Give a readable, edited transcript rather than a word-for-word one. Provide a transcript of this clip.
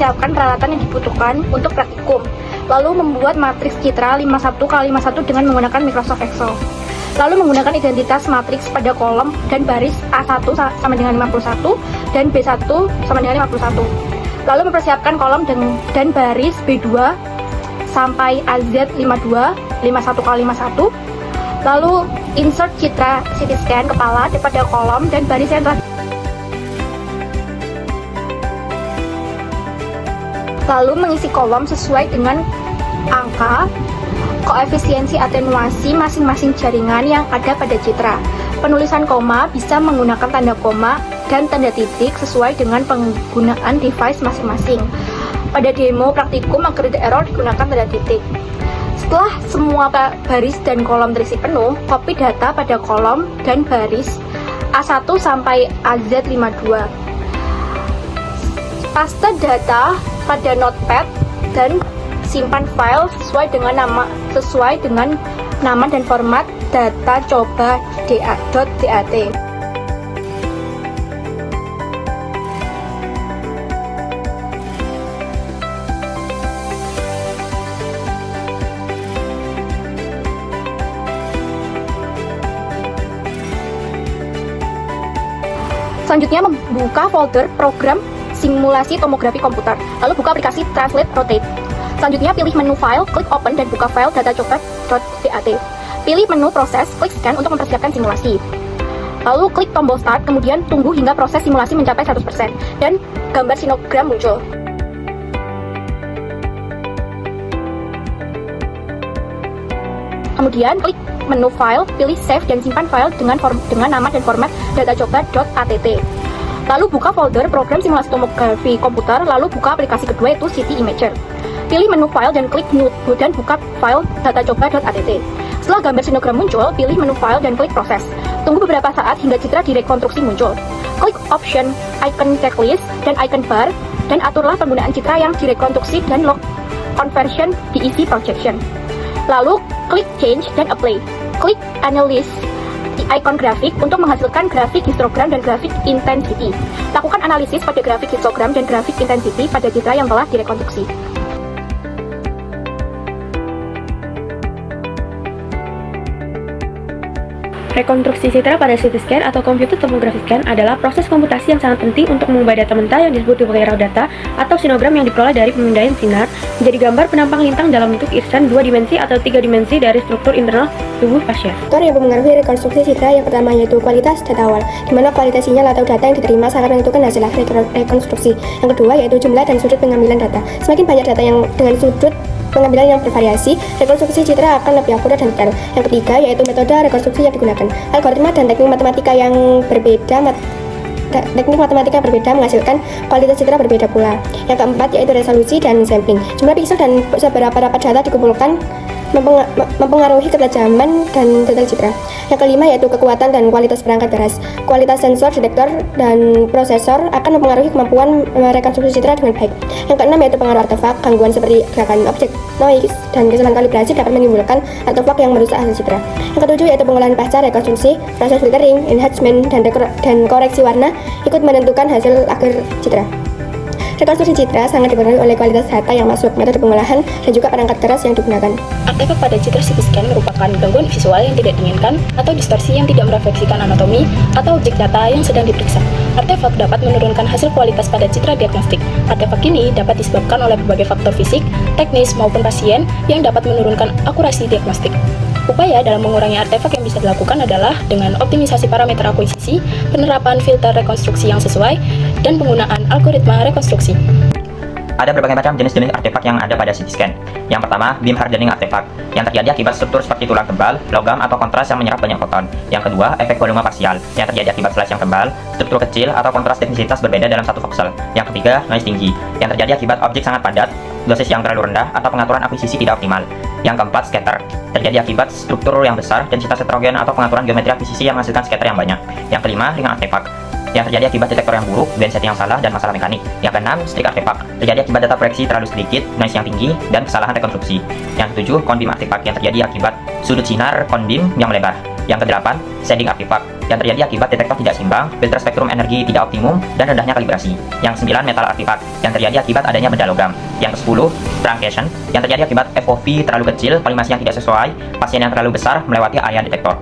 mempersiapkan peralatan yang dibutuhkan untuk praktikum, lalu membuat matriks citra 51x51 dengan menggunakan Microsoft Excel. Lalu menggunakan identitas matriks pada kolom dan baris A1 sama dengan 51 dan B1 sama dengan 51. Lalu mempersiapkan kolom dan baris B2 sampai AZ52 51x51. Lalu insert citra CT scan kepala pada kolom dan baris yang telah. Lalu mengisi kolom sesuai dengan angka koefisiensi atenuasi masing-masing jaringan yang ada pada citra. Penulisan koma bisa menggunakan tanda koma dan tanda titik sesuai dengan penggunaan device masing-masing. Pada demo praktikum margin error digunakan tanda titik. Setelah semua baris dan kolom terisi penuh, copy data pada kolom dan baris A1 sampai AZ52. Paste data pada notepad dan simpan file sesuai dengan nama dan format data coba.dat. Selanjutnya membuka folder program simulasi tomografi komputer, lalu buka aplikasi Translate Rotate. Selanjutnya pilih menu file, klik open dan buka file datacoba.dat. Pilih menu proses, klik scan untuk mempersiapkan simulasi. Lalu klik tombol start, kemudian tunggu hingga proses simulasi mencapai 100% dan gambar sinogram muncul. Kemudian klik menu file, pilih save dan simpan file dengan nama dan format datacoba.att. Lalu buka folder program simulasi tomografi komputer, lalu buka aplikasi kedua yaitu City Imager. Pilih menu file dan klik new dan buka file datacoba.att. Setelah gambar sinogram muncul, pilih menu file dan klik proses. Tunggu beberapa saat hingga citra direkonstruksi muncul. Klik option icon checklist dan icon bar dan aturlah penggunaan citra yang direkonstruksi dan log conversion diisi projection. Lalu klik change dan apply. Klik analyze icon grafik untuk menghasilkan grafik histogram dan grafik intensity. Lakukan analisis pada grafik histogram dan grafik intensity pada citra yang telah direkonstruksi. Rekonstruksi citra pada CT scan atau computed tomography scan adalah proses komputasi yang sangat penting untuk mengubah data mentah yang disebut sebagai raw data atau sinogram yang diperoleh dari pemindaian sinar menjadi gambar penampang lintang dalam bentuk irisan 2 dimensi atau 3 dimensi dari struktur internal tubuh pasien. Faktor yang mempengaruhi rekonstruksi citra yang pertama yaitu kualitas data awal, di mana kualitas sinyal atau data yang diterima sangat menentukan hasil akhir rekonstruksi. Yang kedua yaitu jumlah dan sudut pengambilan data. Semakin banyak data yang dengan sudut pengambilan yang bervariasi, rekonstruksi citra akan lebih akurat dan detail. Yang ketiga yaitu metode rekonstruksi yang digunakan. Algoritma dan teknik matematika yang berbeda menghasilkan kualitas citra berbeda pula. Yang keempat yaitu resolusi dan sampling. Jumlah piksel dan seberapa rapat data dikumpulkan mempengaruhi ketajaman dan detail citra. Yang kelima yaitu kekuatan dan kualitas perangkat keras. Kualitas sensor, detektor, dan prosesor akan mempengaruhi kemampuan merekonstruksi citra dengan baik. Yang keenam yaitu pengaruh artefak, gangguan seperti gerakan objek, noise, dan kesalahan kalibrasi dapat menimbulkan artefak yang merusak hasil citra. Yang ketujuh yaitu pengolahan pasca rekonstruksi, proses filtering, enhancement, dan koreksi warna ikut menentukan hasil akhir citra. Rekonstruksi citra sangat dipengaruhi oleh kualitas data yang masuk, metode pengolahan, dan juga perangkat keras yang digunakan. Artefak pada citra CT scan merupakan gangguan visual yang tidak diinginkan atau distorsi yang tidak merefleksikan anatomi atau objek data yang sedang diperiksa. Artefak dapat menurunkan hasil kualitas pada citra diagnostik. Artefak ini dapat disebabkan oleh berbagai faktor fisik, teknis, maupun pasien yang dapat menurunkan akurasi diagnostik. Upaya dalam mengurangi artefak yang bisa dilakukan adalah dengan optimisasi parameter akuisisi, penerapan filter rekonstruksi yang sesuai, dan penggunaan algoritma rekonstruksi. Ada berbagai macam jenis-jenis artefak yang ada pada CT scan. Yang pertama, beam hardening artefak, yang terjadi akibat struktur seperti tulang tebal, logam, atau kontras yang menyerap banyak foton. Yang kedua, efek volume parsial, yang terjadi akibat flash yang tebal, struktur kecil, atau kontras teknisitas berbeda dalam satu voxel. Yang ketiga, noise tinggi, yang terjadi akibat objek sangat padat, dosis yang terlalu rendah, atau pengaturan akuisisi tidak optimal. Yang keempat, scatter, terjadi akibat struktur yang besar, densitas heterogen, atau pengaturan geometri akuisisi yang menghasilkan scatter yang banyak. Yang kelima, ringan artefak, yang terjadi akibat detektor yang buruk, band setting yang salah, dan masalah mekanik. Yang keenam, strict artefak, terjadi akibat data proyeksi terlalu sedikit, noise yang tinggi, dan kesalahan rekonstruksi. Yang ketujuh, cone beam artefak, yang terjadi akibat sudut sinar cone beam yang melebar. Yang kedelapan, shading artefak, yang terjadi akibat detektor tidak seimbang, filter spektrum energi tidak optimum, dan rendahnya kalibrasi. Yang 9, metal artifact, yang terjadi akibat adanya benda logam. Yang ke-10, truncation, yang terjadi akibat FOV terlalu kecil, kolimasi yang tidak sesuai, pasien yang terlalu besar melewati area detektor.